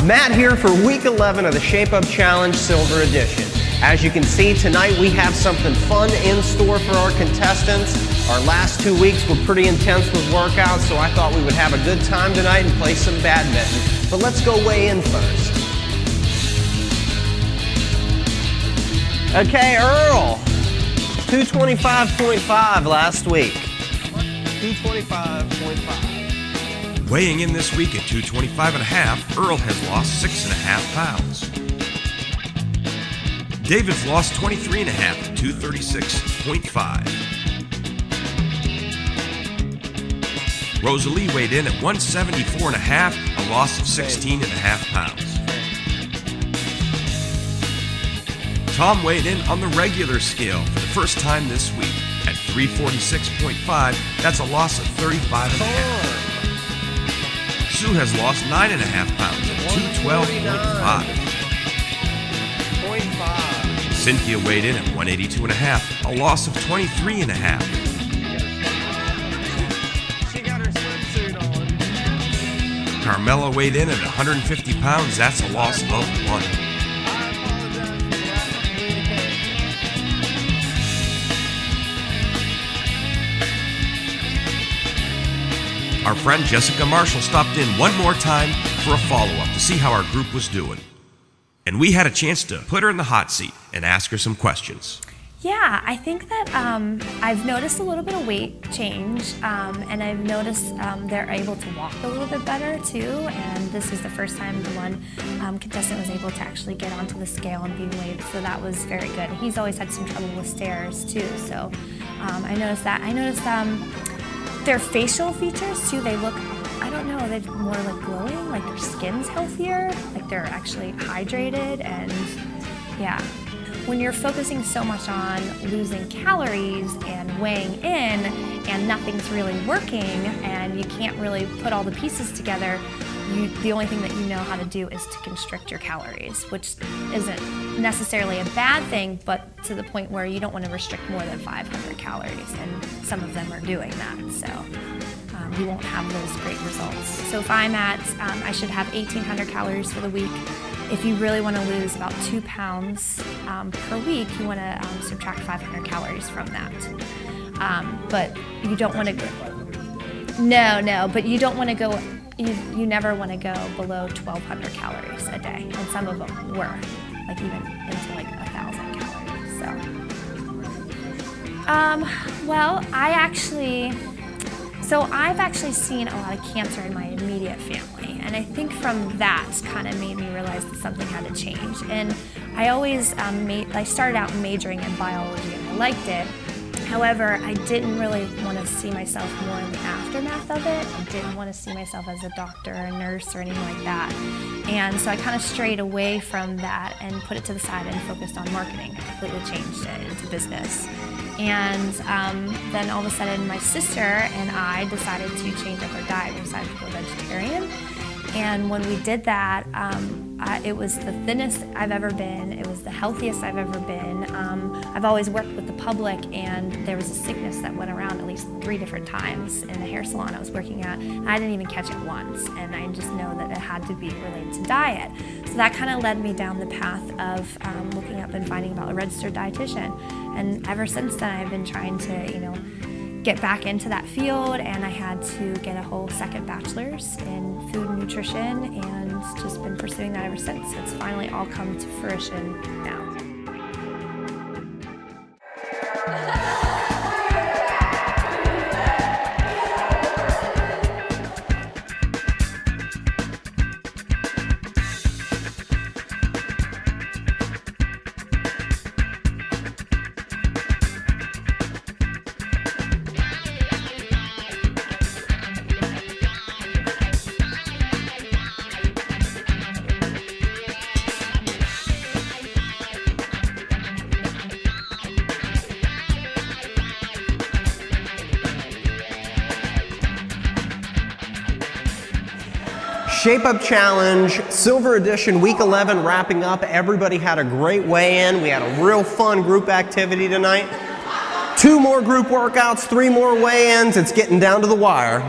Matt here for week 11 of the Shape Up Challenge Silver Edition. As you can see, tonight we have something fun in store for our contestants. Our last 2 weeks were pretty intense with workouts, so I thought we would have a good time tonight and play some badminton. But let's go weigh in first. Okay, Earl, 225.5 last week. 225.5. Weighing in this week at 225.5, Earl has lost 6.5 pounds. David's lost 23.5 at 236.5. Rosalie weighed in at 174.5, a loss of 16.5 pounds. Tom weighed in on the regular scale for the first time this week at 346.5, that's a loss of 35.5. Sue has lost 9.5 pounds at 212.5. Cynthia weighed in at 182.5, a loss of 23.5. She got her swimsuit on. Carmela weighed in at 150 pounds, that's a loss of 1. Our friend Jessica Marshall stopped in one more time for a follow-up to see how our group was doing. And we had a chance to put her in the hot seat and ask her some questions. Yeah, I think that I've noticed a little bit of weight change, and I've noticed they're able to walk a little bit better too, and this is the first time the one contestant was able to actually get onto the scale and be weighed, so that was very good. He's always had some trouble with stairs too, so I noticed that. I noticed their facial features too, they look, I don't know, they're more like glowing, like their skin's healthier, like they're actually hydrated, and yeah. When you're focusing so much on losing calories and weighing in and nothing's really working and you can't really put all the pieces together, the only thing that you know how to do is to constrict your calories, which isn't necessarily a bad thing, but to the point where you don't want to restrict more than 500 calories, and some of them are doing that, so you won't have those great results. So if I'm at, I should have 1,800 calories for the week. If you really want to lose about 2 pounds per week, you want to subtract 500 calories from that. But you don't want to go, no, but you don't want to go, you never want to go below 1,200 calories a day, and some of them were, like even into like 1,000 calories, so. Well, I've actually seen a lot of cancer in my immediate family, and I think from that kind of made me realize that something had to change. And I always, I started out majoring in biology and I liked it. However, I didn't really want to see myself more in the aftermath of it. I didn't want to see myself as a doctor or a nurse or anything like that. And so I kind of strayed away from that and put it to the side and focused on marketing. I completely changed it into business. And then all of a sudden my sister and I decided to change up our diet. We decided to go vegetarian. And when we did that, it was the thinnest I've ever been. It was the healthiest I've ever been. I've always worked with the public, and there was a sickness that went around at least 3 different times in the hair salon I was working at. I didn't even catch it once, and I just know that it had to be related to diet. So that kind of led me down the path of looking up and finding about a registered dietitian. And ever since then, I've been trying to, get back into that field, and I had to get a whole second bachelor's in food and nutrition, and just been pursuing that ever since. It's finally all come to fruition now. Shape Up Challenge, Silver Edition, Week 11 wrapping up. Everybody had a great weigh-in. We had a real fun group activity tonight. 2 more group workouts, 3 more weigh-ins. It's getting down to the wire.